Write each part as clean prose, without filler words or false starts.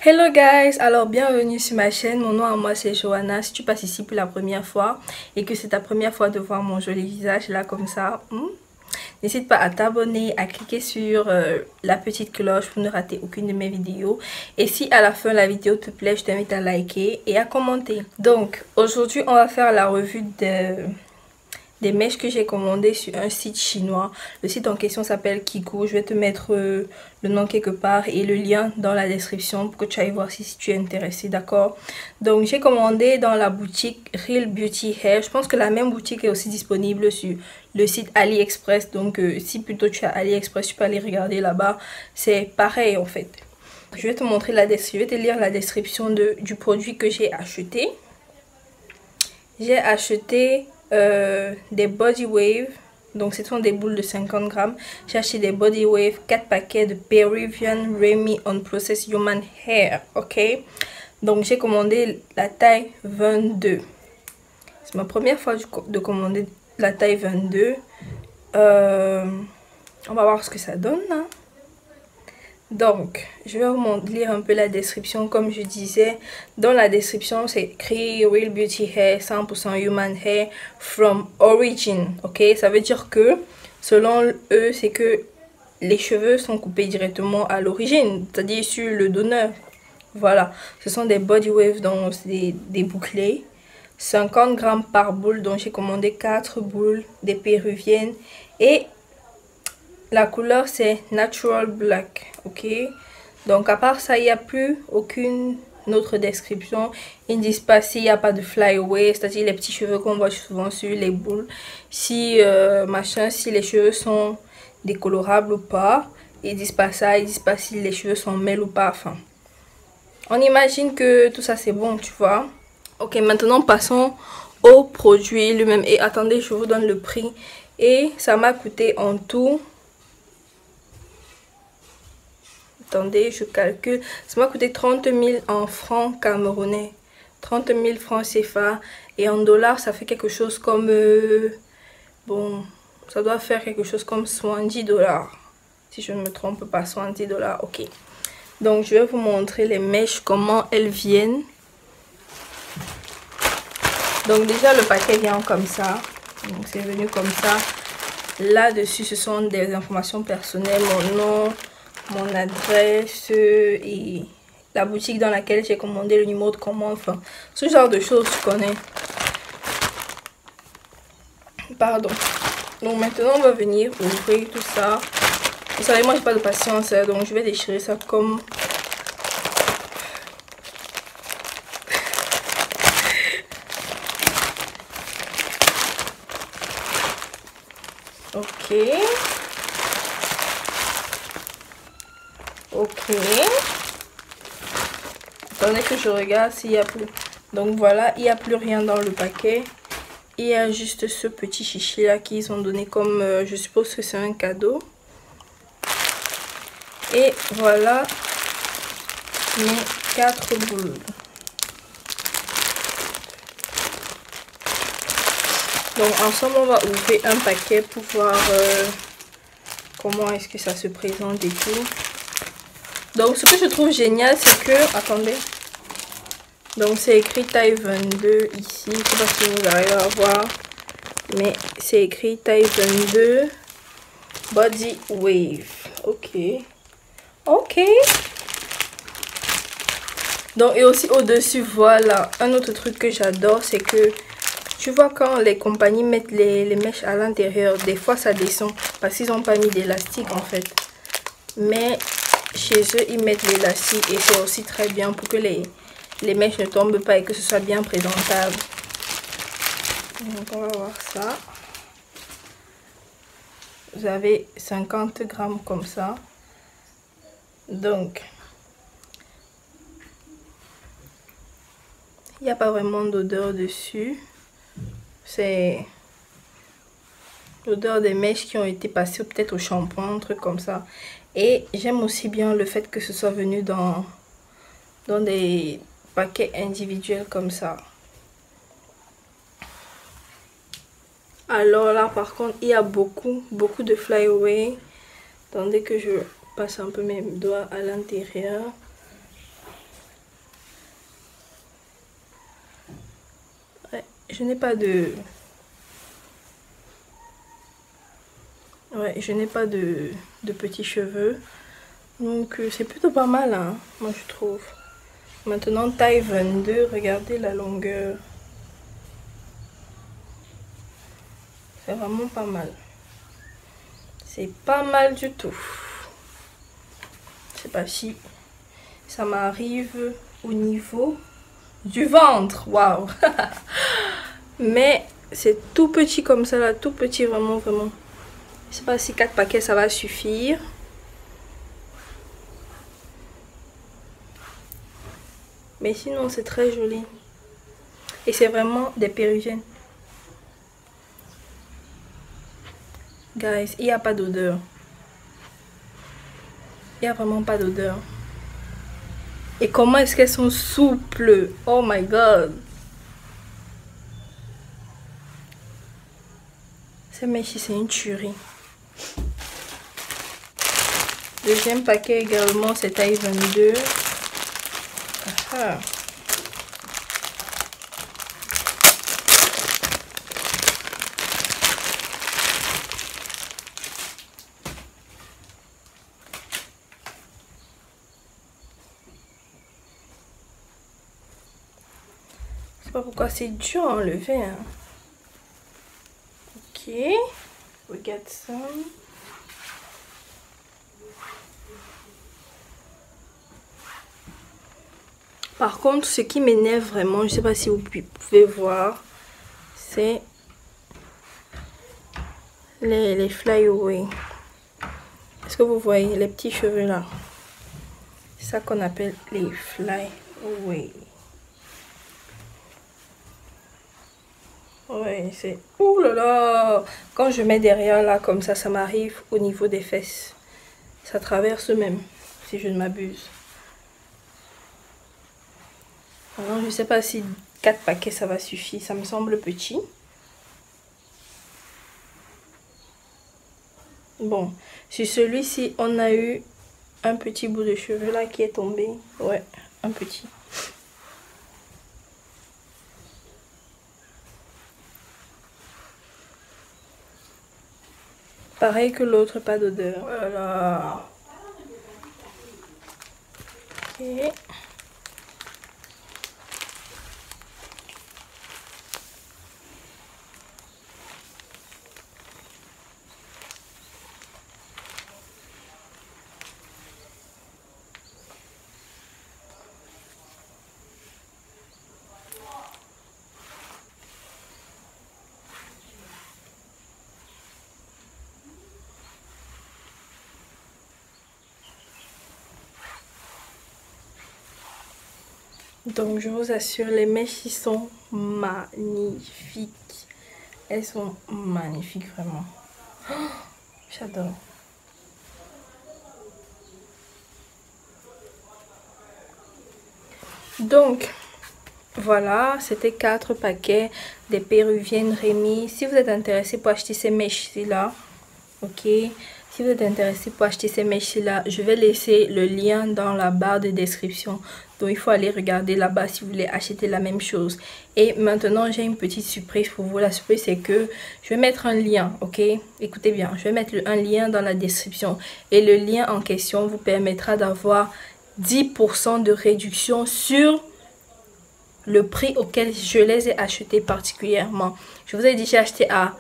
Hello guys, alors bienvenue sur ma chaîne, mon nom à moi c'est Johanna. Si tu passes ici pour la première fois et que c'est ta première fois de voir mon joli visage là comme ça, n'hésite pas à t'abonner, à cliquer sur la petite cloche pour ne rater aucune de mes vidéos. Et si à la fin la vidéo te plaît, je t'invite à liker et à commenter. Donc aujourd'hui on va faire la revue des mèches que j'ai commandées sur un site chinois. Le site en question s'appelle Kiko. Je vais te mettre le nom quelque part et le lien dans la description pour que tu ailles voir si tu es intéressé, d'accord? Donc j'ai commandé dans la boutique Real Beauty Hair. Je pense que la même boutique est aussi disponible sur le site AliExpress. Donc si plutôt tu as AliExpress, tu peux aller regarder là-bas. C'est pareil en fait. Je vais te montrer je vais te lire la description du produit que j'ai acheté. J'ai acheté des body wave, donc ce sont des boules de 50 grammes. J'ai acheté des body wave, 4 paquets de Peruvian Remy on Processed Human Hair, ok. Donc j'ai commandé la taille 22. C'est ma première fois de commander la taille 22. On va voir ce que ça donne hein. Donc, je vais vous lire un peu la description. Comme je disais, dans la description, c'est écrit Real Beauty Hair, 100% Human Hair from Origin. Ok, ça veut dire que, selon eux, c'est que les cheveux sont coupés directement à l'origine, c'est-à-dire sur le donneur. Voilà, ce sont des body waves, donc c'est des bouclés. 50 grammes par boule, donc j'ai commandé 4 boules, des péruviennes. Et la couleur c'est Natural Black, ok. Donc à part ça, il n'y a plus aucune autre description. Ils ne disent pas s'il n'y a pas de flyaway, c'est-à-dire les petits cheveux qu'on voit souvent sur les boules. Si si les cheveux sont décolorables ou pas. Ils disent pas ça, ils disent pas si les cheveux sont mêlés ou pas. Enfin, on imagine que tout ça c'est bon, tu vois. Ok, maintenant passons au produit lui-même. Et attendez, je vous donne le prix. Et ça m'a coûté en tout... Attendez, je calcule. Ça m'a coûté 30 000 en francs camerounais. 30 000 francs CFA. Et en dollars, ça fait quelque chose comme... bon, ça doit faire quelque chose comme 70 dollars. Si je ne me trompe pas, 70 dollars. Ok. Donc, je vais vous montrer les mèches, comment elles viennent. Donc, déjà, le paquet vient comme ça. Donc, c'est venu comme ça. Là-dessus, ce sont des informations personnelles. Mon nom, mon adresse et la boutique dans laquelle j'ai commandé, le numéro de commande, enfin ce genre de choses, tu connais. Pardon. Donc maintenant on va venir ouvrir tout ça. Vous savez, moi j'ai pas de patience, donc je vais déchirer ça comme... Ok. Ok. Attendez que je regarde s'il y a plus. Donc voilà, il n'y a plus rien dans le paquet. Il y a juste ce petit chichi là qu'ils ont donné comme, je suppose que c'est un cadeau. Et voilà mes 4 boules. Donc ensemble on va ouvrir un paquet pour voir comment est-ce que ça se présente et tout. Donc ce que je trouve génial c'est que, attendez, donc c'est écrit taille 22 ici, je ne sais pas si vous arrivez à voir, mais c'est écrit taille 22 body wave. Ok, ok. Donc et aussi au dessus, voilà, un autre truc que j'adore, c'est que tu vois quand les compagnies mettent les mèches à l'intérieur, des fois ça descend parce qu'ils n'ont pas mis d'élastique en fait. Mais chez eux, ils mettent l'élastique et c'est aussi très bien pour que les mèches ne tombent pas et que ce soit bien présentable. Donc on va voir ça. Vous avez 50 grammes comme ça. Donc, il n'y a pas vraiment d'odeur dessus. C'est l'odeur des mèches qui ont été passées peut-être au shampoing, un truc comme ça. Et j'aime aussi bien le fait que ce soit venu dans des paquets individuels comme ça. Alors là par contre il y a beaucoup de flyaway. Attendez que je passe un peu mes doigts à l'intérieur. je n'ai pas de... Ouais, je n'ai pas de petits cheveux. Donc c'est plutôt pas mal, hein, moi je trouve. Maintenant, taille 22, regardez la longueur. C'est vraiment pas mal. C'est pas mal du tout. Je sais pas si ça m'arrive au niveau du ventre. Waouh. Mais c'est tout petit comme ça là, tout petit vraiment, vraiment. Je sais pas si 4 paquets ça va suffire. Mais sinon c'est très joli. Et c'est vraiment des péruviennes. Guys, il n'y a pas d'odeur. Il n'y a vraiment pas d'odeur. Et comment est-ce qu'elles sont souples? Oh my god. Ces mèches, c'est une tuerie. Deuxième paquet également, c'est taille 22. Ah. Je sais pas pourquoi c'est dur à enlever. Hein. Ok. Regarde ça. Par contre, ce qui m'énerve vraiment, je sais pas si vous pouvez voir, c'est les flyaway. Est-ce que vous voyez les petits cheveux là? C'est ça qu'on appelle les flyaway. Ouais, c'est... Ouh là là! Quand je mets derrière là, comme ça m'arrive au niveau des fesses. Ça traverse même, si je ne m'abuse. Alors, je sais pas si 4 paquets ça va suffire. Ça me semble petit. Bon, sur celui-ci, on a eu un petit bout de cheveux là qui est tombé. Ouais, un petit. Pareil que l'autre, pas d'odeur. Voilà. Ok. Donc je vous assure, les mèches sont magnifiques. Elles sont magnifiques vraiment. Oh, j'adore. Donc voilà, c'était 4 paquets des péruviennes Rémy. Si vous êtes intéressé pour acheter ces mèches là, ok, si vous êtes intéressé pour acheter ces mèches là, je vais laisser le lien dans la barre de description. Donc il faut aller regarder là-bas si vous voulez acheter la même chose. Et maintenant j'ai une petite surprise pour vous. La surprise c'est que je vais mettre un lien, ok. Écoutez bien, je vais mettre un lien dans la description. Et le lien en question vous permettra d'avoir 10% de réduction sur le prix auquel je les ai achetés particulièrement. Je vous ai dit j'ai acheté à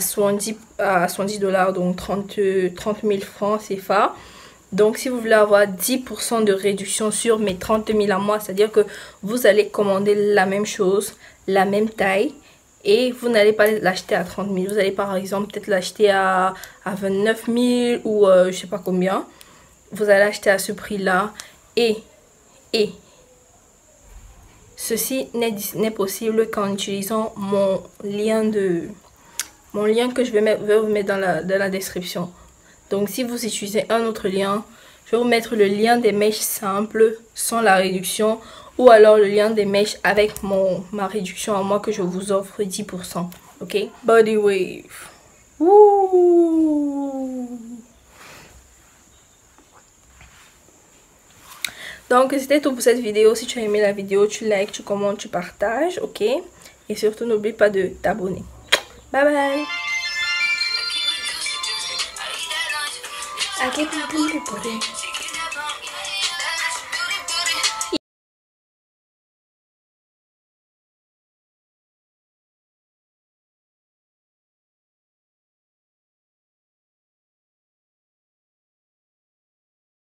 70 $, donc 30 000 francs CFA. Donc si vous voulez avoir 10% de réduction sur mes 30 000 à moi, c'est à dire que vous allez commander la même chose, la même taille, et vous n'allez pas l'acheter à 30 000. Vous allez par exemple peut-être l'acheter à 29 000 ou je sais pas combien. Vous allez acheter à ce prix là, et ceci n'est possible qu'en utilisant mon lien que je vais vous mettre dans la description. Donc si vous utilisez un autre lien, je vais vous mettre le lien des mèches simples sans la réduction, ou alors le lien des mèches avec ma réduction à moi que je vous offre 10%. Ok, Body Wave. Ouh. Donc c'était tout pour cette vidéo. Si tu as aimé la vidéo, tu likes, tu commentes, tu partages, ok. Et surtout, n'oublie pas de t'abonner. Bye bye. I keep on